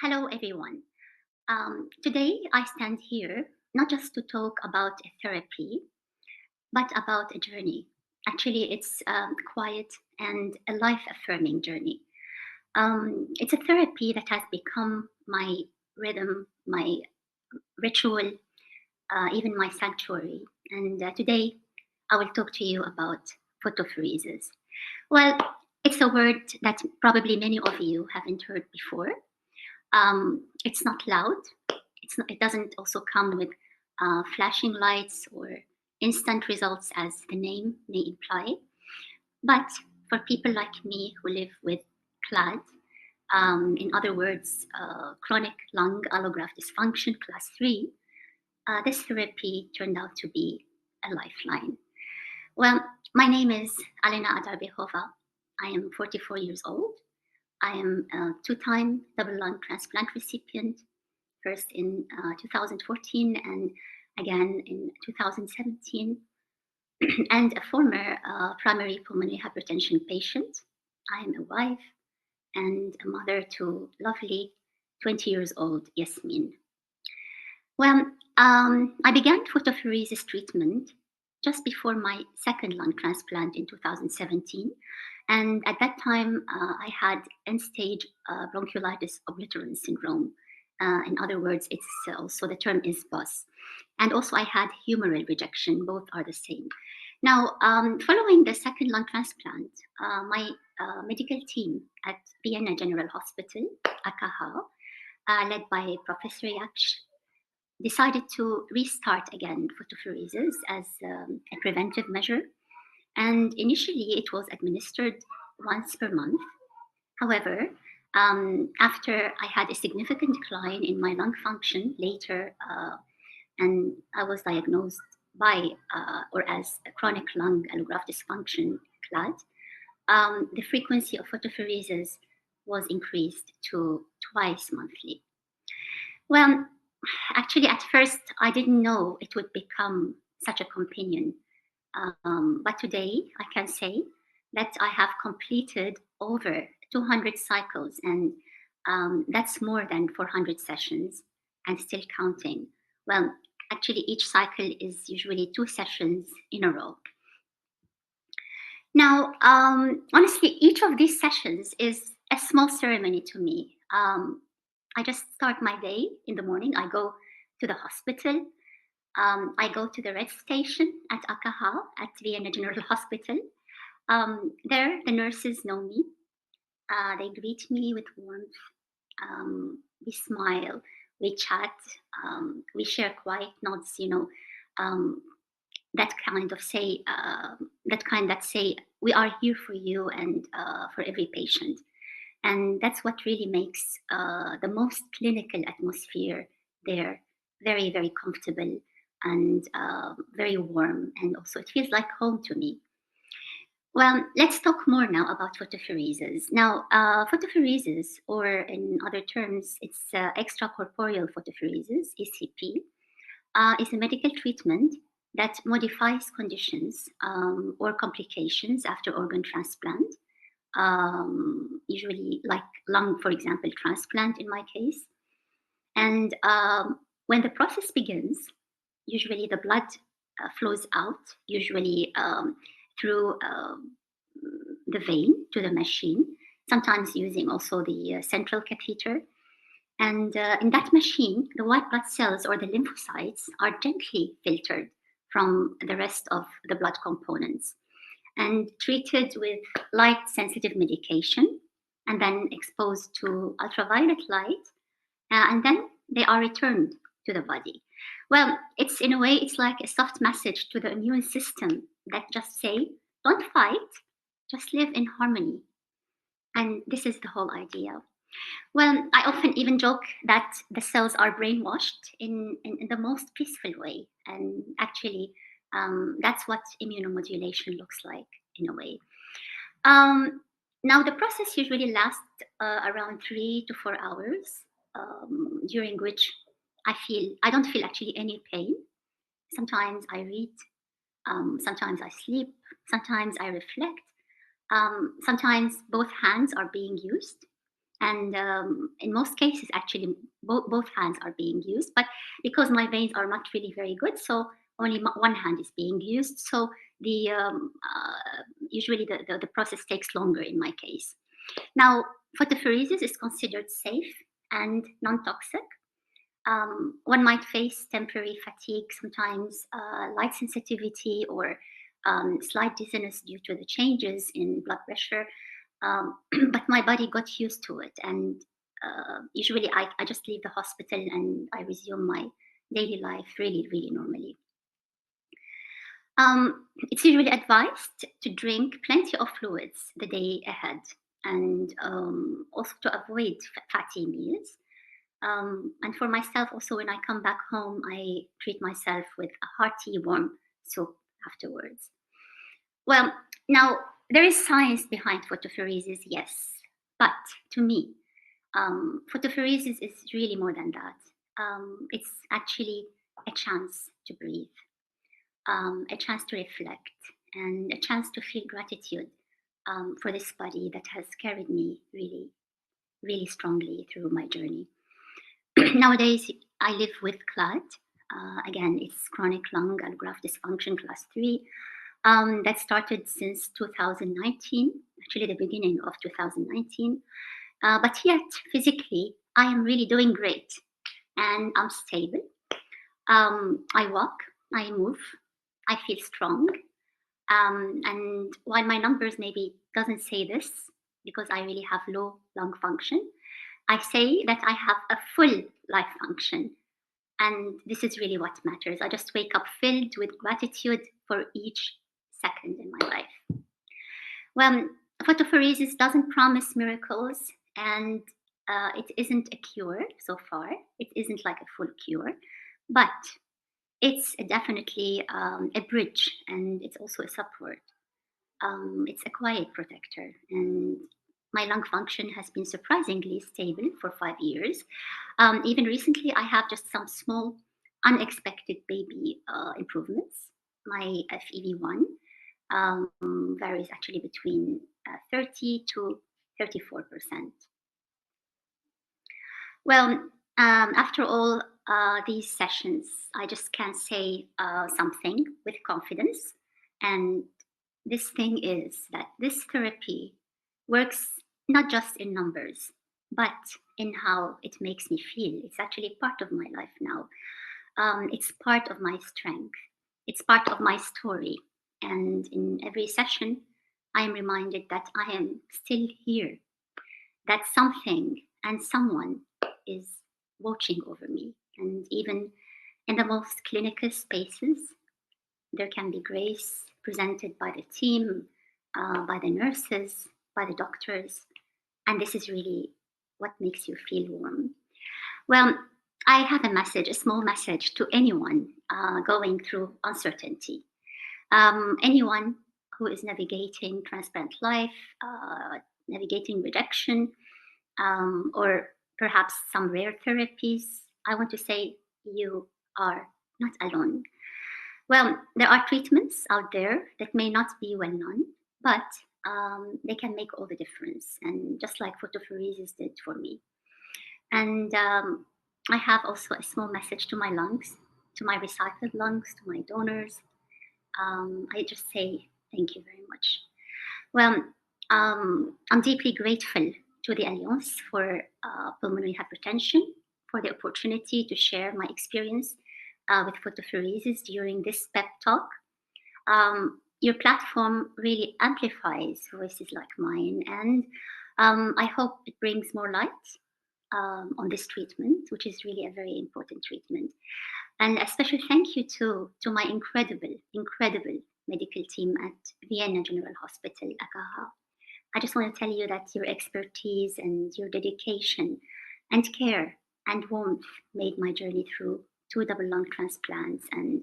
Hello, everyone. Today, I stand here not just to talk about a therapy, but about a journey. Actually, it's quiet and a life affirming journey. It's a therapy that has become my rhythm, my ritual, even my sanctuary. And today, I will talk to you about photopheresis. Well, it's a word that probably many of you haven't heard before. It's not loud. It doesn't also come with flashing lights or instant results, as the name may imply. But for people like me who live with CLAD, in other words, chronic lung allograft dysfunction class 3, this therapy turned out to be a lifeline. Well, my name is Alena Adarbehova. I am 44 years old. I am a two-time double lung transplant recipient, first in 2014 and again in 2017, and a former primary pulmonary hypertension patient. I am a wife and a mother to lovely 20 years old Yasmin. Well, I began photopheresis treatment just before my second lung transplant in 2017. And at that time, I had end stage bronchiolitis obliterans syndrome. In other words, it's also the term is BOS. And also, I had humoral rejection. Both are the same. Now, following the second lung transplant, my medical team at Vienna General Hospital, AKH, led by Professor Yaksh, decided to restart again photopheresis as a preventive measure. And initially, it was administered once per month. However, after I had a significant decline in my lung function later, and I was diagnosed by or as a chronic lung allograft dysfunction (CLAD), the frequency of photopheresis was increased to twice monthly. Well, actually, at first, I didn't know it would become such a companion. But today, I can say that I have completed over 200 cycles, and that's more than 400 sessions and still counting. Well, actually, each cycle is usually 2 sessions in a row. Now, honestly, each of these sessions is a small ceremony to me. I just start my day in the morning. I go to the hospital. I go to the red station at AKH at Vienna General Hospital. There, the nurses know me. They greet me with warmth. We smile, we chat, we share quiet nods. Um, that kind of say, that kind that say, we are here for you and for every patient. And that's what really makes the most clinical atmosphere there very, very comfortable and very warm. And also, it feels like home to me. Well, let's talk more now about photopheresis. Now, photopheresis, or in other terms, it's extracorporeal photopheresis, ECP, is a medical treatment that modifies conditions or complications after organ transplant, usually like lung, for example, transplant in my case. And when the process begins, usually the blood flows out, usually through the vein to the machine, sometimes using also the central catheter. And in that machine, the white blood cells or the lymphocytes are gently filtered from the rest of the blood components and treated with light sensitive medication and then exposed to ultraviolet light. And then they are returned to the body. Well, it's in a way, it's like a soft message to the immune system that just say, don't fight, just live in harmony. And this is the whole idea. Well, I often even joke that the cells are brainwashed in the most peaceful way. And actually, that's what immunomodulation looks like in a way. Um, Now, the process usually lasts around 3 to 4 hours, during which I don't feel actually any pain. Sometimes I read, sometimes I sleep, sometimes I reflect, sometimes both hands are being used. And in most cases, actually, both hands are being used. But because my veins are not really very good, so only one hand is being used. So the usually the process takes longer in my case. Now, photopheresis is considered safe and non-toxic. One might face temporary fatigue, sometimes light sensitivity, or slight dizziness due to the changes in blood pressure. But my body got used to it, and usually I just leave the hospital and I resume my daily life really, really normally. It's usually advised to drink plenty of fluids the day ahead, and also to avoid fatty meals. And for myself, also, when I come back home, I treat myself with a hearty, warm soup afterwards. Well, now there is science behind photopheresis, yes, but to me, photopheresis is really more than that. It's actually a chance to breathe, a chance to reflect, and a chance to feel gratitude for this body that has carried me really, really strongly through my journey. Nowadays, I live with CLAD. Again, it's chronic lung allograft dysfunction class 3 that started since 2019, actually the beginning of 2019. But yet, physically, I am really doing great and I'm stable. I walk, I move, I feel strong. And while my numbers maybe doesn't say this because I really have low lung function, I say that I have a full life function. And this is really what matters. I just wake up filled with gratitude for each second in my life. Well, photopheresis doesn't promise miracles, and it isn't a cure so far. It isn't like a full cure, but it's definitely a bridge, and it's also a support. It's a quiet protector, and my lung function has been surprisingly stable for 5 years. Even recently, I have just some small, unexpected baby improvements. My FEV1 varies actually between 30 to 34%. Well, after all these sessions, I just can say something with confidence. And this thing is that this therapy works not just in numbers, but in how it makes me feel. It's actually part of my life now. It's part of my strength. It's part of my story. And in every session, I am reminded that I am still here, that something and someone is watching over me. And even in the most clinical spaces, there can be grace presented by the team, by the nurses, by the doctors. And this is really what makes you feel warm. Well, I have a message, a small message to anyone going through uncertainty. Anyone who is navigating transplant life, navigating rejection, or perhaps some rare therapies, I want to say you are not alone. Well, there are treatments out there that may not be well known, but they can make all the difference. And just like photopheresis did for me. And I have also a small message to my lungs, to my recycled lungs, to my donors. I just say thank you very much. Well, I'm deeply grateful to the Alliance for Pulmonary Hypertension for the opportunity to share my experience with photopheresis during this pep talk. Your platform really amplifies voices like mine, and I hope it brings more light on this treatment, which is really a very important treatment. And a special thank you to my incredible medical team at Vienna General Hospital, AKH. I just want to tell you that your expertise and your dedication and care and warmth made my journey through two double lung transplants and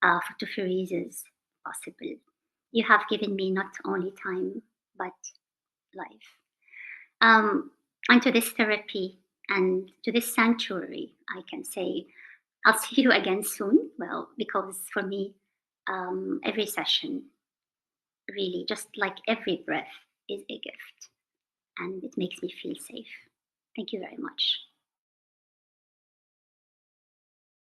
photopheresis possible. You have given me not only time, but life. And to this therapy and to this sanctuary, I can say, I'll see you again soon. Well, because for me, every session, really, just like every breath, is a gift and it makes me feel safe. Thank you very much.